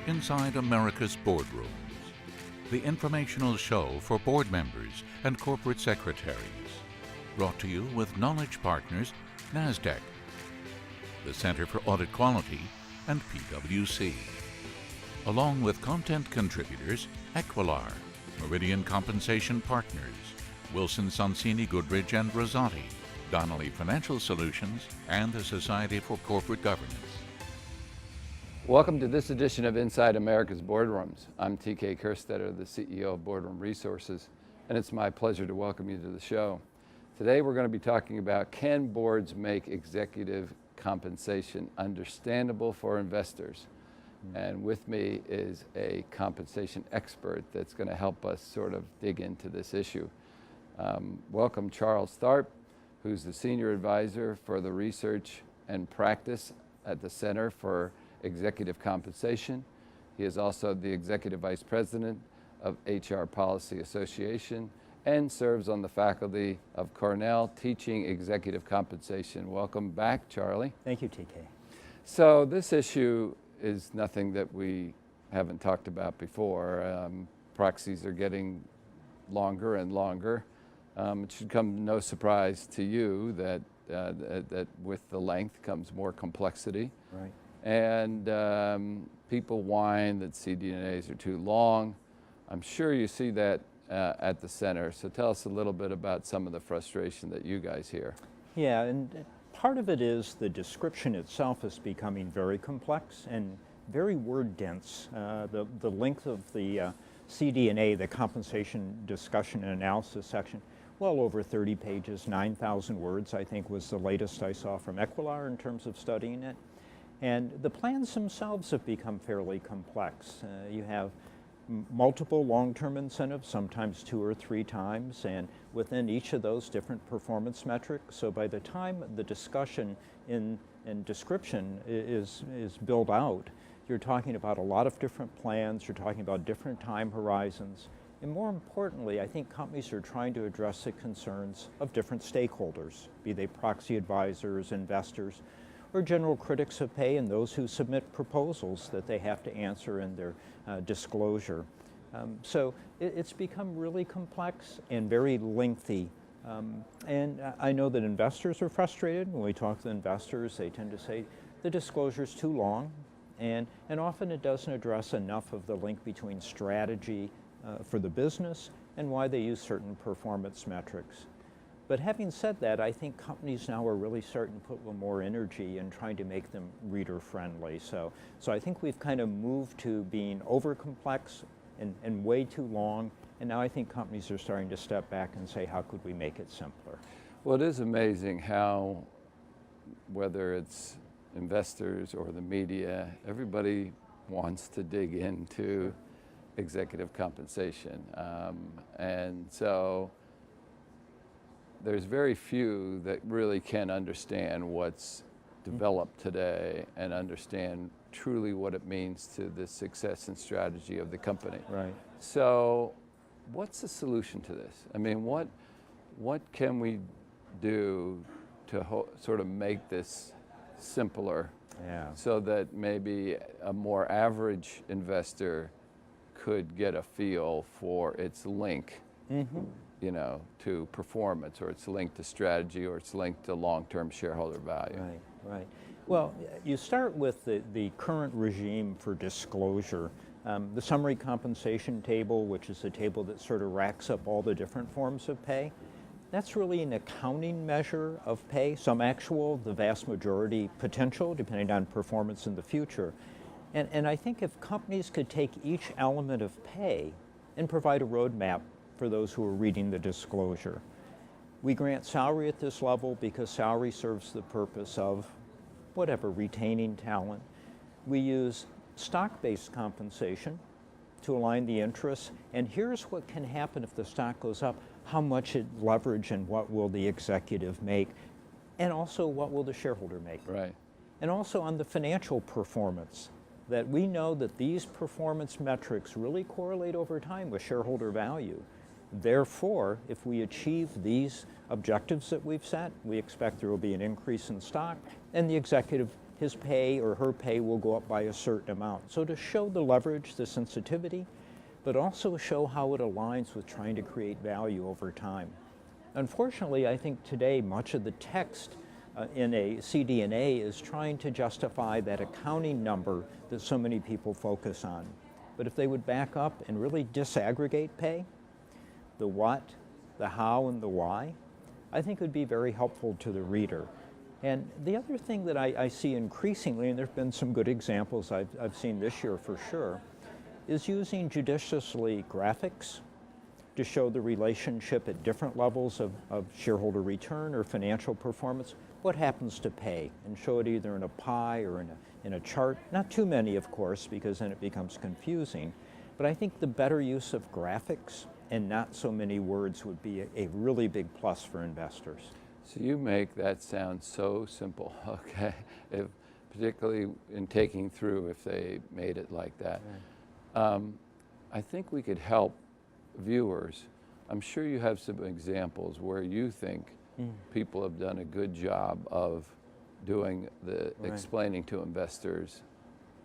Inside America's Boardrooms, the informational show for board members and corporate secretaries. Brought to you with knowledge partners Nasdaq, the Center for Audit Quality, and PwC. Along with content contributors Equilar, Meridian Compensation Partners, Wilson Sonsini, Goodrich, and Rosati, Donnelly Financial Solutions, and the Society for Corporate Governance. Welcome to this edition of Inside America's Boardrooms. I'm TK Kerstetter, the CEO of Boardroom Resources, and it's my pleasure to welcome you to the show. Today we're going to be talking about, can boards make executive compensation understandable for investors? And with me is a compensation expert that's going to help us sort of dig into this issue. Welcome Charles Tharp, who's the Senior Advisor for the Research and Practice at the Center for Executive Compensation. He is also the Executive Vice President of HR Policy Association and serves on the faculty of Cornell teaching executive compensation. Welcome back, Charlie. Thank you, TK. So this issue is nothing that we haven't talked about before. Proxies are getting longer and longer. It should come no surprise to you that with the length comes more complexity. Right. And people whine that CD&As are too long. I'm sure you see that at the center. So tell us a little bit about some of the frustration that you guys hear. Yeah, and part of it is the description itself is becoming very complex and very word dense. The length of the CD&A, the compensation discussion and analysis section, well over 30 pages, 9,000 words, I think was the latest I saw from Equilar in terms of studying it. And the plans themselves have become fairly complex. You have multiple long-term incentives, sometimes 2 or 3 times, and within each of those different performance metrics. So by the time the discussion and description is built out, you're talking about a lot of different plans, you're talking about different time horizons, and more importantly, I think companies are trying to address the concerns of different stakeholders, be they proxy advisors, investors, or general critics of pay, and those who submit proposals that they have to answer in their disclosure. So it's become really complex and very lengthy. And I know that investors are frustrated. When we talk to investors, they tend to say the disclosure is too long, and often it doesn't address enough of the link between strategy for the business and why they use certain performance metrics. But having said that, I think companies now are really starting to put a little more energy in trying to make them reader-friendly. So I think we've kind of moved to being over-complex and way too long, and now I think companies are starting to step back and say, how could we make it simpler? Well, it is amazing how, whether it's investors or the media, everybody wants to dig into executive compensation. And so there's very few that really can understand what's developed today and understand truly what it means to the success and strategy of the company. Right. So what's the solution to this? I mean, what can we do to sort of make this simpler, so that maybe a more average investor could get a feel for its link you know, to performance, or it's linked to strategy, or it's linked to long-term shareholder value. Right, right. Well, you start with the current regime for disclosure. The summary compensation table, which is a table that sort of racks up all the different forms of pay, that's really an accounting measure of pay, some actual, the vast majority potential, depending on performance in the future. And I think if companies could take each element of pay and provide a roadmap for those who are reading the disclosure. We grant salary at this level because salary serves the purpose of whatever, retaining talent. We use stock-based compensation to align the interests, and here's what can happen if the stock goes up, how much leverage and what will the executive make, and also what will the shareholder make. Right. And also on the financial performance, that we know that these performance metrics really correlate over time with shareholder value. Therefore, if we achieve these objectives that we've set, we expect there will be an increase in stock, and the executive his pay or her pay will go up by a certain amount. So to show the leverage, the sensitivity, but also show how it aligns with trying to create value over time. Unfortunately, I think today much of the text in a CD&A is trying to justify that accounting number that so many people focus on. But if they would back up and really disaggregate pay, the what, the how, and the why, I think it would be very helpful to the reader. And the other thing that I see increasingly, and there have been some good examples I've seen this year for sure, is using judiciously graphics to show the relationship at different levels of shareholder return or financial performance, what happens to pay, and show it either in a pie or in a chart. Not too many, of course, because then it becomes confusing. But I think the better use of graphics and not so many words would be a really big plus for investors. So you make that sound so simple, okay? Particularly in taking through if they made it like that. Right. I think we could help viewers. I'm sure you have some examples where you think people have done a good job of doing explaining to investors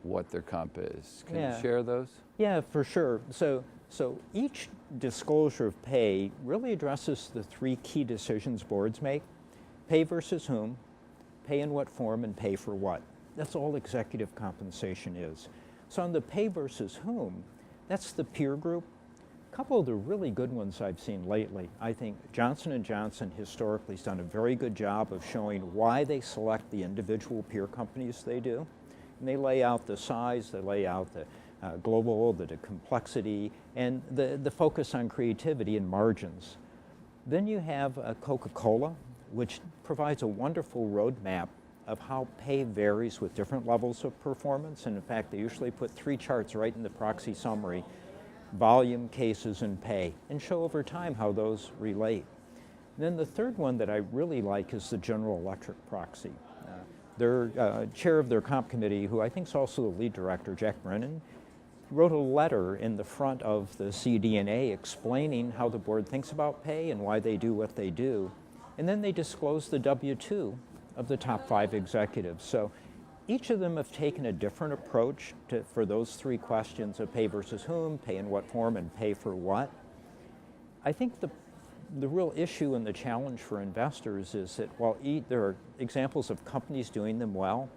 what their comp is. Can you share those? Yeah, for sure. So each disclosure of pay really addresses the three key decisions boards make: pay versus whom, pay in what form, and pay for what. That's all executive compensation is. So on the pay versus whom, that's the peer group. A couple of the really good ones I've seen lately. I think Johnson & Johnson historically has done a very good job of showing why they select the individual peer companies they do. And they lay out the size, they lay out the global, the complexity, and the focus on creativity and margins. Then you have Coca-Cola, which provides a wonderful roadmap of how pay varies with different levels of performance. And in fact, they usually put 3 charts right in the proxy summary: volume, cases, and pay, and show over time how those relate. And then the third one that I really like is the General Electric proxy. Their chair of their comp committee, who I think is also the lead director, Jack Brennan, wrote a letter in the front of the CD&A explaining how the board thinks about pay and why they do what they do. And then they disclosed the W-2 of the top 5 executives. So each of them have taken a different approach for those 3 questions of pay versus whom, pay in what form, and pay for what. I think the real issue and the challenge for investors is that while there are examples of companies doing them well,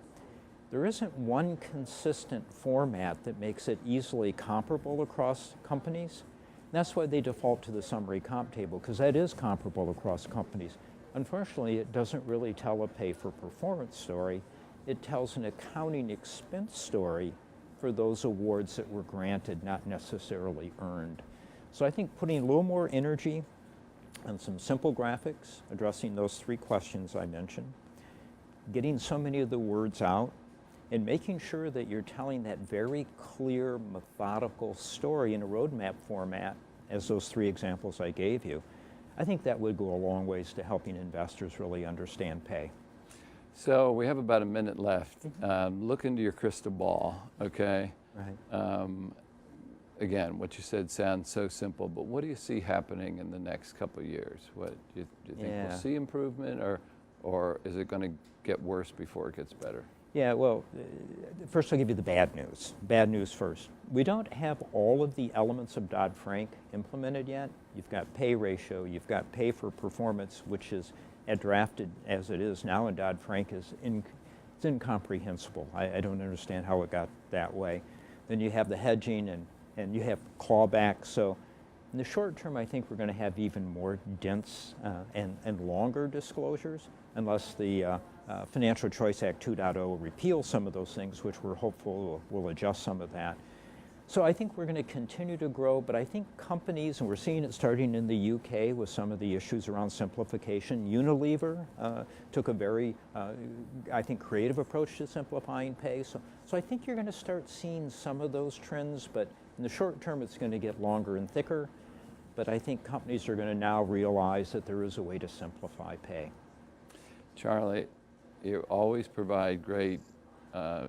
there isn't one consistent format that makes it easily comparable across companies. And that's why they default to the summary comp table, because that is comparable across companies. Unfortunately, it doesn't really tell a pay for performance story. It tells an accounting expense story for those awards that were granted, not necessarily earned. So I think putting a little more energy on some simple graphics, addressing those 3 questions I mentioned, getting so many of the words out, and making sure that you're telling that very clear, methodical story in a roadmap format, as those 3 examples I gave you, I think that would go a long ways to helping investors really understand pay. So we have about a minute left. Look into your crystal ball, okay? Right. Again, what you said sounds so simple, but what do you see happening in the next couple of years? What do you think we'll see improvement, or is it going to get worse before it gets better? Yeah, well, first I'll give you the bad news. Bad news first. We don't have all of the elements of Dodd-Frank implemented yet. You've got pay ratio, you've got pay for performance, which is drafted as it is now in Dodd-Frank is it's incomprehensible. I don't understand how it got that way. Then you have the hedging and you have clawbacks. So in the short term, I think we're going to have even more dense and longer disclosures, unless the Financial Choice Act 2.0 repeals some of those things, which we're hopeful will adjust some of that. So I think we're going to continue to grow, but I think companies, and we're seeing it starting in the UK with some of the issues around simplification. Unilever took a very, I think, creative approach to simplifying pay. So I think you're going to start seeing some of those trends, but in the short term, it's going to get longer and thicker. But I think companies are going to now realize that there is a way to simplify pay. Charlie, you always provide great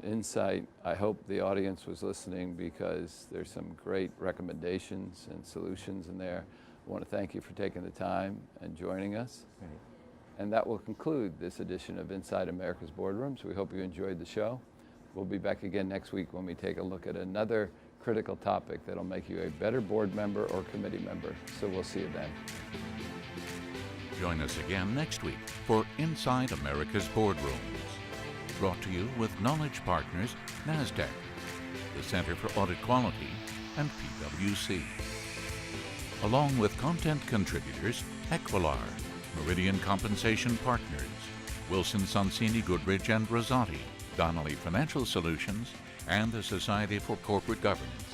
insight. I hope the audience was listening, because there's some great recommendations and solutions in there. I want to thank you for taking the time and joining us. Right. And that will conclude this edition of Inside America's Boardrooms. We hope you enjoyed the show. We'll be back again next week when we take a look at another critical topic that'll make you a better board member or committee member. So we'll see you then. Join us again next week for Inside America's Boardrooms. Brought to you with Knowledge Partners, Nasdaq, the Center for Audit Quality, and PwC. Along with content contributors Equilar, Meridian Compensation Partners, Wilson Sonsini, Goodrich, and Rosati, Donnelly Financial Solutions, and the Society for Corporate Governance.